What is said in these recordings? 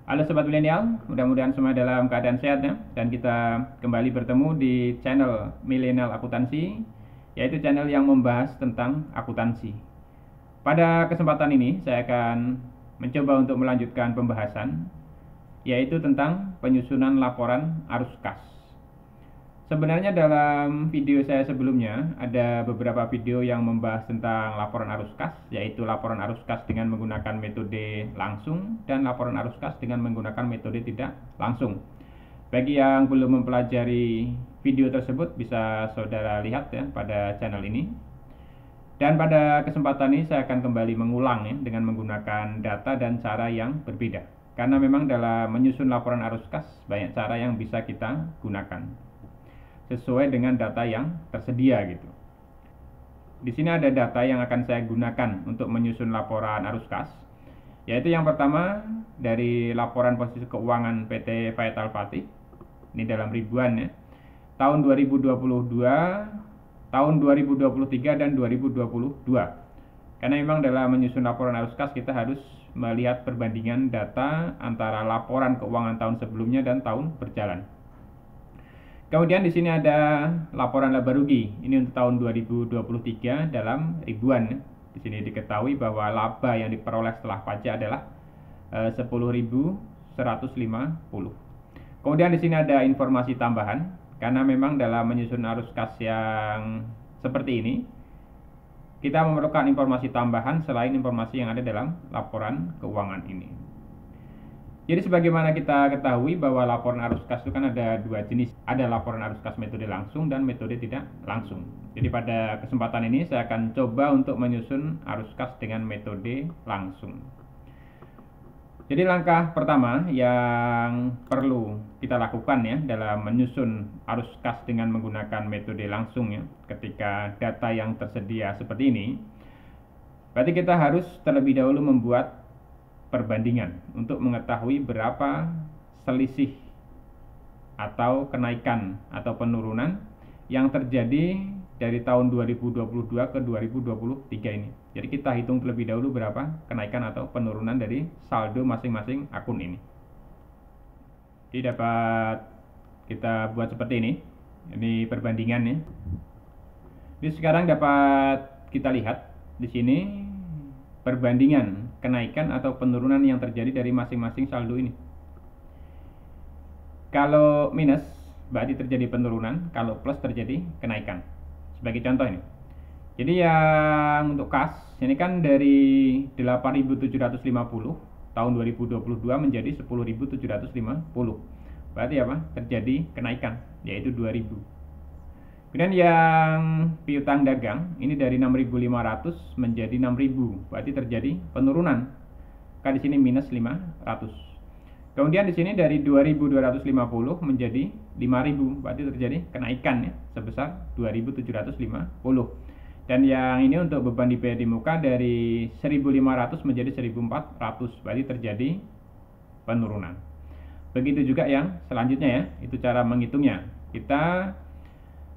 Halo Sobat Milenial, mudah-mudahan semua dalam keadaan sehat ya. Dan kita kembali bertemu di channel Milenial Akuntansi, yaitu channel yang membahas tentang akuntansi. Pada kesempatan ini saya akan mencoba untuk melanjutkan pembahasan, yaitu tentang penyusunan laporan arus kas. Sebenarnya dalam video saya sebelumnya ada beberapa video yang membahas tentang laporan arus kas, yaitu laporan arus kas dengan menggunakan metode langsung dan laporan arus kas dengan menggunakan metode tidak langsung. Bagi yang belum mempelajari video tersebut bisa saudara lihat ya pada channel ini. Dan pada kesempatan ini saya akan kembali mengulang ya dengan menggunakan data dan cara yang berbeda. Karena memang dalam menyusun laporan arus kas banyak cara yang bisa kita gunakan sesuai dengan data yang tersedia gitu. Di sini ada data yang akan saya gunakan untuk menyusun laporan arus kas, yaitu yang pertama dari laporan posisi keuangan PT Faisal Fatih. Ini dalam ribuan ya. Tahun 2022, tahun 2023 dan 2022. Karena memang dalam menyusun laporan arus kas kita harus melihat perbandingan data antara laporan keuangan tahun sebelumnya dan tahun berjalan. Kemudian di sini ada laporan laba rugi. Ini untuk tahun 2023 dalam ribuan. Di sini diketahui bahwa laba yang diperoleh setelah pajak adalah 10.150. Kemudian di sini ada informasi tambahan karena memang dalam menyusun arus kas yang seperti ini kita memerlukan informasi tambahan selain informasi yang ada dalam laporan keuangan ini. Jadi sebagaimana kita ketahui bahwa laporan arus kas itu kan ada dua jenis. Ada laporan arus kas metode langsung dan metode tidak langsung. Jadi pada kesempatan ini saya akan coba untuk menyusun arus kas dengan metode langsung. Jadi langkah pertama yang perlu kita lakukan ya dalam menyusun arus kas dengan menggunakan metode langsung ya, ketika data yang tersedia seperti ini, berarti kita harus terlebih dahulu membuat perbandingan untuk mengetahui berapa selisih atau kenaikan atau penurunan yang terjadi dari tahun 2022 ke 2023 ini. Jadi kita hitung terlebih dahulu berapa kenaikan atau penurunan dari saldo masing-masing akun ini. Jadi dapat kita buat seperti ini. Ini perbandingannya. Jadi sekarang dapat kita lihat di sini perbandingan kenaikan atau penurunan yang terjadi dari masing-masing saldo ini. Kalau minus berarti terjadi penurunan, kalau plus terjadi kenaikan. Sebagai contoh ini. Jadi yang untuk kas ini kan dari 8.750 tahun 2022 menjadi 10.750. Berarti apa? Terjadi kenaikan yaitu 2.000. Kemudian yang piutang dagang ini dari 6.500 menjadi 6.000, berarti terjadi penurunan. Kan di sini minus 500. Kemudian di sini dari 2.250 menjadi 5.000, berarti terjadi kenaikan ya sebesar 2.750. Dan yang ini untuk beban dibayar di muka dari 1.500 menjadi 1.400, berarti terjadi penurunan. Begitu juga yang selanjutnya ya, itu cara menghitungnya. Kita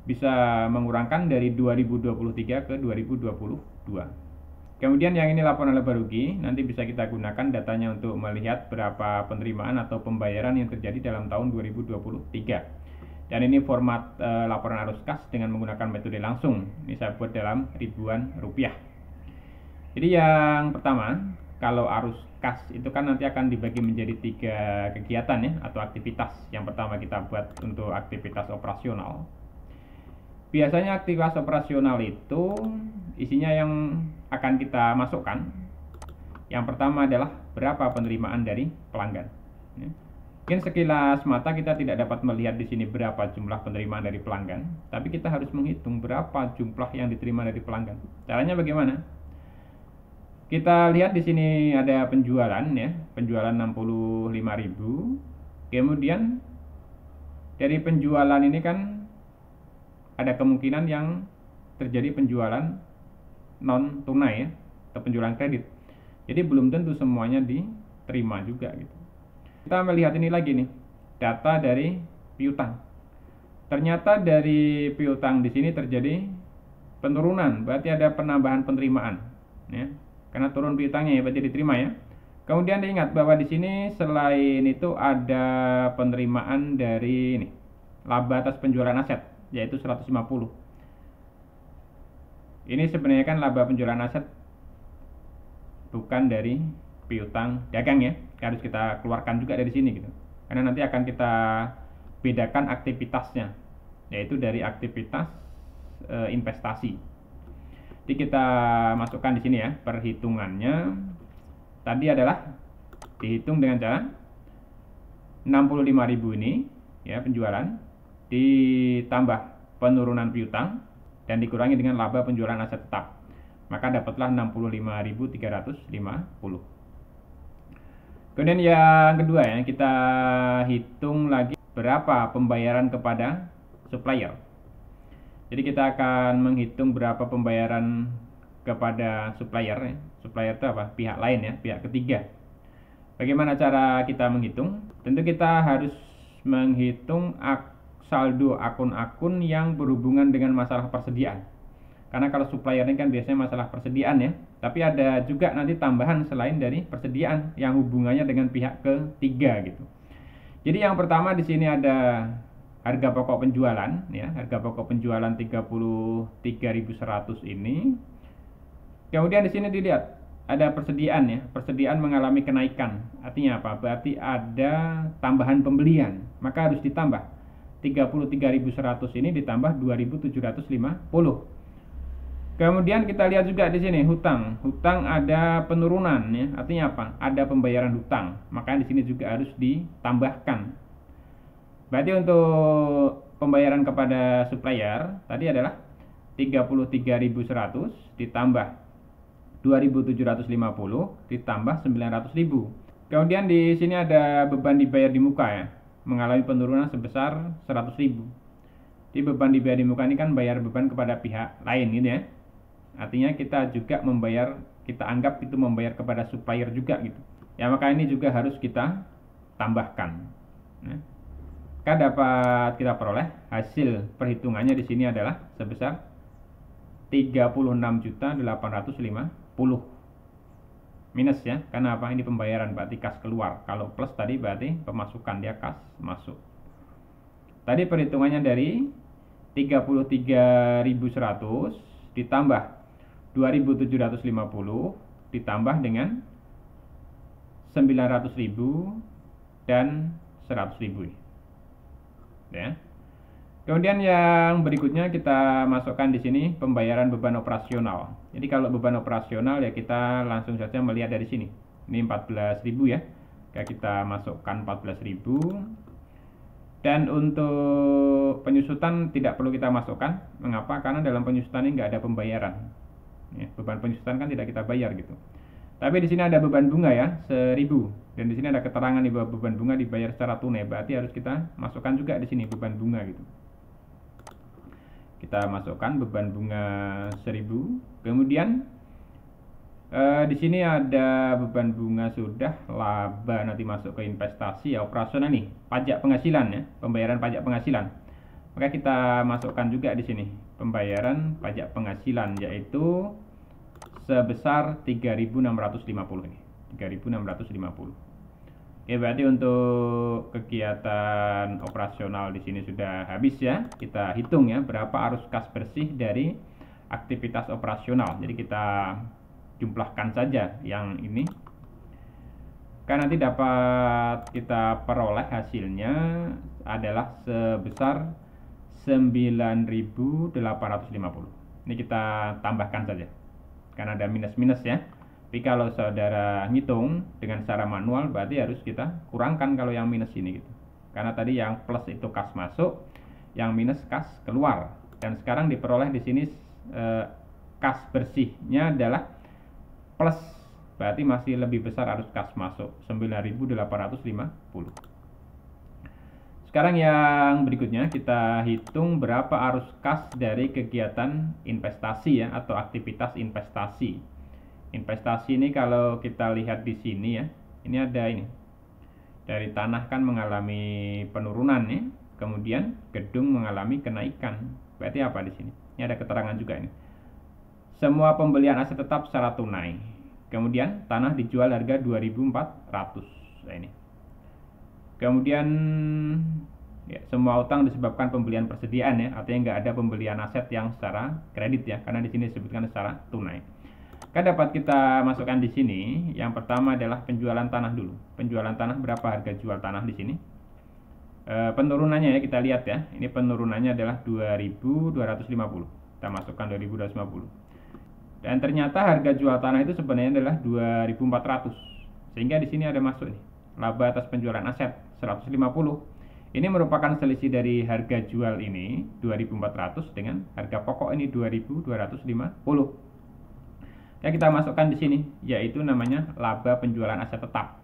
bisa mengurangkan dari 2023 ke 2022. Kemudian yang ini laporan laba rugi, nanti bisa kita gunakan datanya untuk melihat berapa penerimaan atau pembayaran yang terjadi dalam tahun 2023. Dan ini format laporan arus kas dengan menggunakan metode langsung. Ini saya buat dalam ribuan rupiah. Jadi yang pertama, kalau arus kas itu kan nanti akan dibagi menjadi 3 kegiatan ya atau aktivitas. Yang pertama kita buat untuk aktivitas operasional. Biasanya aktivitas operasional itu isinya yang akan kita masukkan. Yang pertama adalah berapa penerimaan dari pelanggan. Mungkin sekilas mata kita tidak dapat melihat di sini berapa jumlah penerimaan dari pelanggan, tapi kita harus menghitung berapa jumlah yang diterima dari pelanggan. Caranya bagaimana? Kita lihat di sini ada penjualan ya, penjualan 65.000. Kemudian dari penjualan ini kan ada kemungkinan yang terjadi penjualan non tunai ya, atau penjualan kredit. Jadi belum tentu semuanya diterima juga gitu. Kita melihat ini lagi nih, data dari piutang. Ternyata dari piutang di sini terjadi penurunan, berarti ada penambahan penerimaan ya. Karena turun piutangnya ya berarti diterima ya. Kemudian diingat bahwa di sini selain itu ada penerimaan dari ini, laba atas penjualan aset, yaitu 150. Ini sebenarnya kan laba penjualan aset bukan dari piutang dagang ya, harus kita keluarkan juga dari sini gitu. Karena nanti akan kita bedakan aktivitasnya, yaitu dari aktivitas investasi. Jadi kita masukkan di sini ya, perhitungannya tadi adalah dihitung dengan cara 65.000 ini ya penjualan ditambah penurunan piutang dan dikurangi dengan laba penjualan aset tetap, maka dapatlah 65.350. Kemudian yang kedua ya, kita hitung lagi berapa pembayaran kepada supplier. Jadi kita akan menghitung berapa pembayaran kepada supplier ya. Supplier itu apa? Pihak lain ya, pihak ketiga. Bagaimana cara kita menghitung? Tentu kita harus menghitung saldo akun-akun yang berhubungan dengan masalah persediaan. Karena kalau supplier ini kan biasanya masalah persediaan ya, tapi ada juga nanti tambahan selain dari persediaan yang hubungannya dengan pihak ketiga gitu. Jadi yang pertama di sini ada harga pokok penjualan ya, harga pokok penjualan 33.100 ini. Kemudian di sini dilihat ada persediaan ya, persediaan mengalami kenaikan. Artinya apa? Berarti ada tambahan pembelian, maka harus ditambah 33.100 ini ditambah 2.750. Kemudian kita lihat juga di sini hutang. Hutang ada penurunan ya. Artinya apa? Ada pembayaran hutang. Maka di sini juga harus ditambahkan. Berarti untuk pembayaran kepada supplier tadi adalah 33.100 ditambah 2.750 ditambah 900.000. Kemudian di sini ada beban dibayar di muka ya, mengalami penurunan sebesar 100.000. Di beban dibayar di muka ini kan bayar beban kepada pihak lain gitu ya. Artinya kita juga membayar, kita anggap itu membayar kepada supplier juga gitu. Ya maka ini juga harus kita tambahkan. Nah, maka dapat kita peroleh hasil perhitungannya di sini adalah sebesar 36.850 minus ya, karena apa? Ini pembayaran berarti kas keluar. Kalau plus tadi berarti pemasukan, dia kas masuk. Tadi perhitungannya dari 33.100 ditambah 2.750 ditambah dengan 900.000 dan 100.000 ya. Kemudian yang berikutnya kita masukkan di sini pembayaran beban operasional. Jadi kalau beban operasional ya kita langsung saja melihat dari sini. Ini 14.000 ya. Kita masukkan 14.000. Dan untuk penyusutan tidak perlu kita masukkan. Mengapa? Karena dalam penyusutan ini nggak ada pembayaran. Ya, beban penyusutan kan tidak kita bayar gitu. Tapi di sini ada beban bunga ya, 1.000. Dan di sini ada keterangan di bahwa beban bunga dibayar secara tunai. Berarti harus kita masukkan juga di sini beban bunga gitu. Kita masukkan beban bunga 1.000. Kemudian di sini ada beban bunga sudah, laba nanti masuk ke investasi ya, operasional nih, pajak penghasilan ya, pembayaran pajak penghasilan. Maka kita masukkan juga di sini pembayaran pajak penghasilan, yaitu sebesar 3.650 ini. 3.650. Oke, berarti untuk kegiatan operasional di sini sudah habis ya. Kita hitung ya berapa arus kas bersih dari aktivitas operasional. Jadi kita jumlahkan saja yang ini. Kan nanti dapat kita peroleh hasilnya adalah sebesar 9.850. Ini kita tambahkan saja. Karena ada minus-minus ya. Tapi kalau saudara ngitung dengan secara manual berarti harus kita kurangkan kalau yang minus ini gitu. Karena tadi yang plus itu kas masuk, yang minus kas keluar. Dan sekarang diperoleh di sini kas bersihnya adalah plus, berarti masih lebih besar arus kas masuk 9.850. Sekarang yang berikutnya kita hitung berapa arus kas dari kegiatan investasi ya, atau aktivitas investasi. Investasi ini kalau kita lihat di sini ya, ini ada ini. Dari tanah kan mengalami penurunan ya, kemudian gedung mengalami kenaikan. Berarti apa di sini? Ini ada keterangan juga ini. Semua pembelian aset tetap secara tunai. Kemudian tanah dijual harga 2.400. Nah, ini. Kemudian ya, semua utang disebabkan pembelian persediaan ya, artinya nggak ada pembelian aset yang secara kredit ya, karena di sini disebutkan secara tunai. Kan dapat kita masukkan di sini. Yang pertama adalah penjualan tanah dulu. Penjualan tanah, berapa harga jual tanah di sini? Penurunannya ya, kita lihat ya. Ini penurunannya adalah 2.250. Kita masukkan 2.250. Dan ternyata harga jual tanah itu sebenarnya adalah 2.400. Sehingga di sini ada masuk nih, laba atas penjualan aset 150. Ini merupakan selisih dari harga jual ini 2.400 dengan harga pokok ini 2.250. Ya, kita masukkan di sini, yaitu namanya laba penjualan aset tetap.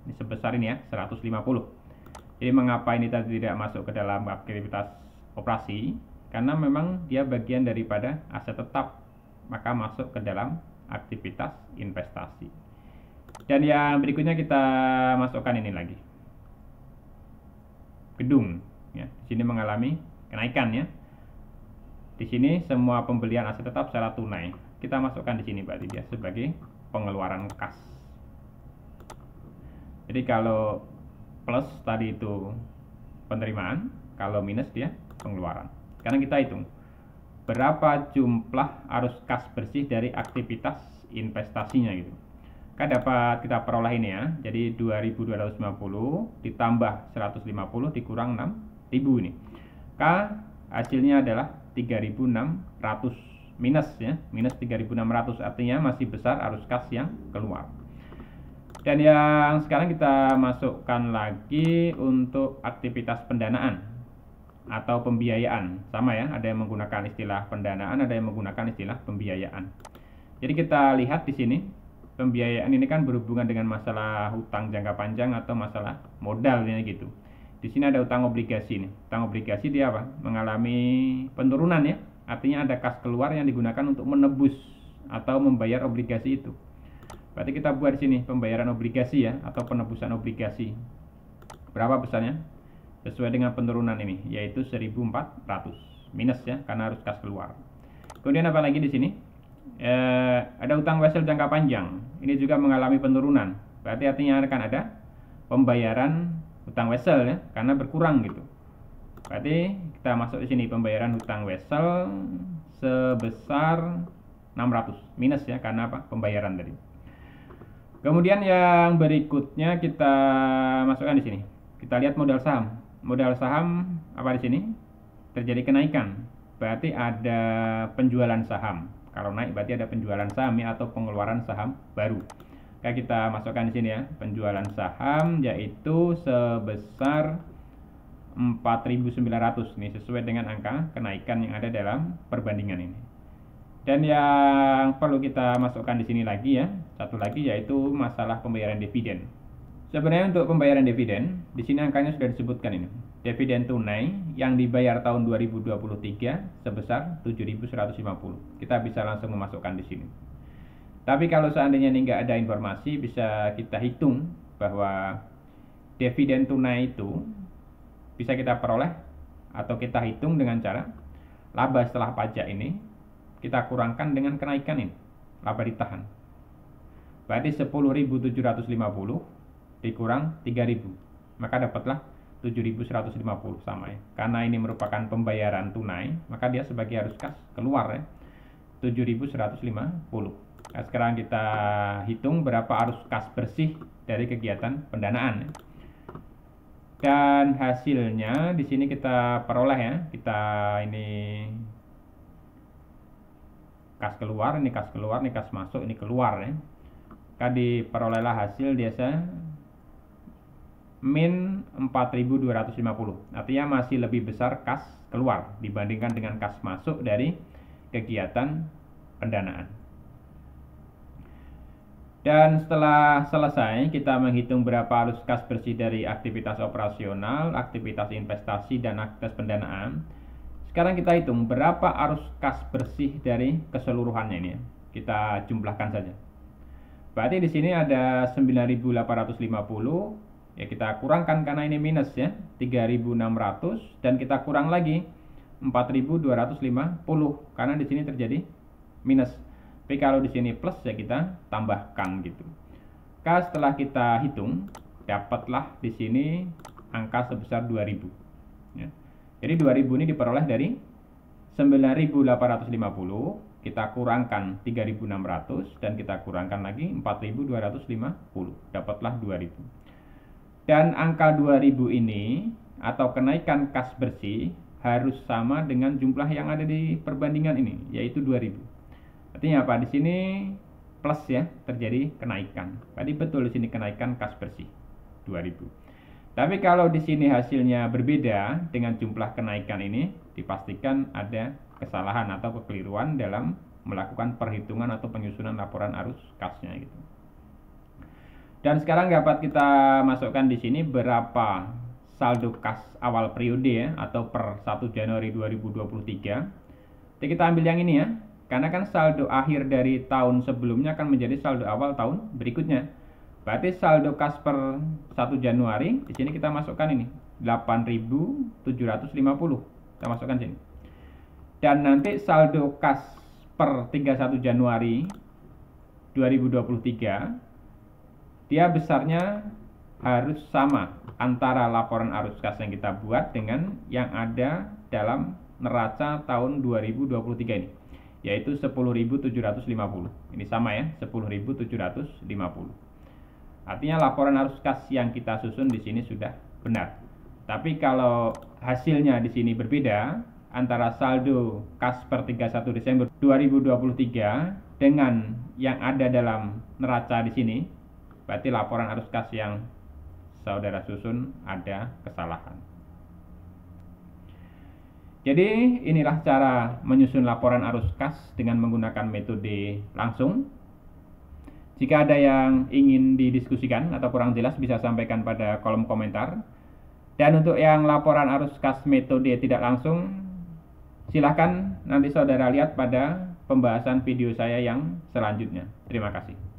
Ini sebesar ini ya, 150. Jadi mengapa ini tadi tidak masuk ke dalam aktivitas operasi? Karena memang dia bagian daripada aset tetap, maka masuk ke dalam aktivitas investasi. Dan yang berikutnya kita masukkan ini lagi, gedung ya. Di sini mengalami kenaikan ya. Di sini semua pembelian aset tetap secara tunai. Kita masukkan di sini berarti dia sebagai pengeluaran kas. Jadi kalau plus tadi itu penerimaan, kalau minus dia pengeluaran. Sekarang kita hitung berapa jumlah arus kas bersih dari aktivitas investasinya gitu. Kan dapat kita peroleh ini ya. Jadi 2.250 ditambah 150 dikurang 6.000 ini. K hasilnya adalah 3.600 minus ya. Minus 3.600, artinya masih besar arus kas yang keluar. Dan yang sekarang kita masukkan lagi untuk aktivitas pendanaan atau pembiayaan. Sama ya, ada yang menggunakan istilah pendanaan, ada yang menggunakan istilah pembiayaan. Jadi kita lihat di sini, pembiayaan ini kan berhubungan dengan masalah hutang jangka panjang atau masalah modal ini gitu. Di sini ada utang obligasi nih. Utang obligasi dia apa? Mengalami penurunan ya. Artinya ada kas keluar yang digunakan untuk menebus atau membayar obligasi itu. Berarti kita buat di sini pembayaran obligasi ya, atau penebusan obligasi. Berapa besarnya? Sesuai dengan penurunan ini, yaitu 1.400 minus ya, karena harus kas keluar. Kemudian apa lagi di sini? Ada utang wesel jangka panjang. Ini juga mengalami penurunan. Berarti artinya akan ada pembayaran utang wesel ya, karena berkurang gitu. Berarti kita masuk di sini pembayaran utang wesel sebesar 600 minus ya, karena apa? Pembayaran tadi. Kemudian yang berikutnya kita masukkan di sini. Kita lihat modal saham. Modal saham apa di sini? Terjadi kenaikan. Berarti ada penjualan saham. Kalau naik berarti ada penjualan saham ya, atau pengeluaran saham baru. Kayak kita masukkan di sini ya, penjualan saham yaitu sebesar 4.900 nih, sesuai dengan angka kenaikan yang ada dalam perbandingan ini. Dan yang perlu kita masukkan di sini lagi ya, satu lagi yaitu masalah pembayaran dividen. Sebenarnya untuk pembayaran dividen, di sini angkanya sudah disebutkan ini. Dividen tunai yang dibayar tahun 2023 sebesar 7.150. Kita bisa langsung memasukkan di sini. Tapi kalau seandainya ini nggak ada informasi, bisa kita hitung bahwa dividen tunai itu bisa kita peroleh atau kita hitung dengan cara laba setelah pajak ini kita kurangkan dengan kenaikan ini, laba ditahan. Berarti 10.750 dikurang 3.000, maka dapatlah 7.150 sama ya. Karena ini merupakan pembayaran tunai, maka dia sebagai arus kas keluar ya, 7.150. Nah, sekarang kita hitung berapa arus kas bersih dari kegiatan pendanaan ya. Dan hasilnya di sini kita peroleh ya, kita ini kas keluar, ini kas keluar, ini kas masuk, ini keluar ya. Tadi perolehlah hasil biasa min 4.250. Artinya masih lebih besar kas keluar dibandingkan dengan kas masuk dari kegiatan pendanaan. Dan setelah selesai kita menghitung berapa arus kas bersih dari aktivitas operasional, aktivitas investasi, dan aktivitas pendanaan. Sekarang kita hitung berapa arus kas bersih dari keseluruhannya ini ya. Kita jumlahkan saja. Berarti di sini ada 9.850. Ya, kita kurangkan karena ini minus ya, 3.600, dan kita kurang lagi 4.250 karena di sini terjadi minus. Tapi kalau di sini plus ya kita tambahkan gitu. Maka setelah kita hitung, dapatlah di sini angka sebesar 2000. Ya. Jadi 2000 ini diperoleh dari 9850, kita kurangkan 3600 dan kita kurangkan lagi 4250, dapatlah 2000. Dan angka 2000 ini atau kenaikan kas bersih harus sama dengan jumlah yang ada di perbandingan ini, yaitu 2000. Artinya apa? Di sini plus ya, terjadi kenaikan. Tadi betul di sini kenaikan kas bersih 2000. Tapi kalau di sini hasilnya berbeda dengan jumlah kenaikan ini, dipastikan ada kesalahan atau kekeliruan dalam melakukan perhitungan atau penyusunan laporan arus kasnya gitu. Dan sekarang dapat kita masukkan di sini berapa saldo kas awal periode ya, atau per 1 Januari 2023. Jadi kita ambil yang ini ya. Karena kan saldo akhir dari tahun sebelumnya akan menjadi saldo awal tahun berikutnya. Berarti saldo kas per 1 Januari, di sini kita masukkan ini 8.750. Kita masukkan sini. Dan nanti saldo kas per 31 Januari 2023, dia besarnya harus sama antara laporan arus kas yang kita buat dengan yang ada dalam neraca tahun 2023 ini, yaitu 10.750. Ini sama ya, 10.750. Artinya laporan arus kas yang kita susun di sini sudah benar. Tapi kalau hasilnya di sini berbeda antara saldo kas per 31 Desember 2023 dengan yang ada dalam neraca di sini, berarti laporan arus kas yang saudara susun ada kesalahan. Jadi inilah cara menyusun laporan arus kas dengan menggunakan metode langsung. Jika ada yang ingin didiskusikan atau kurang jelas bisa sampaikan pada kolom komentar. Dan untuk yang laporan arus kas metode tidak langsung, silahkan nanti saudara lihat pada pembahasan video saya yang selanjutnya. Terima kasih.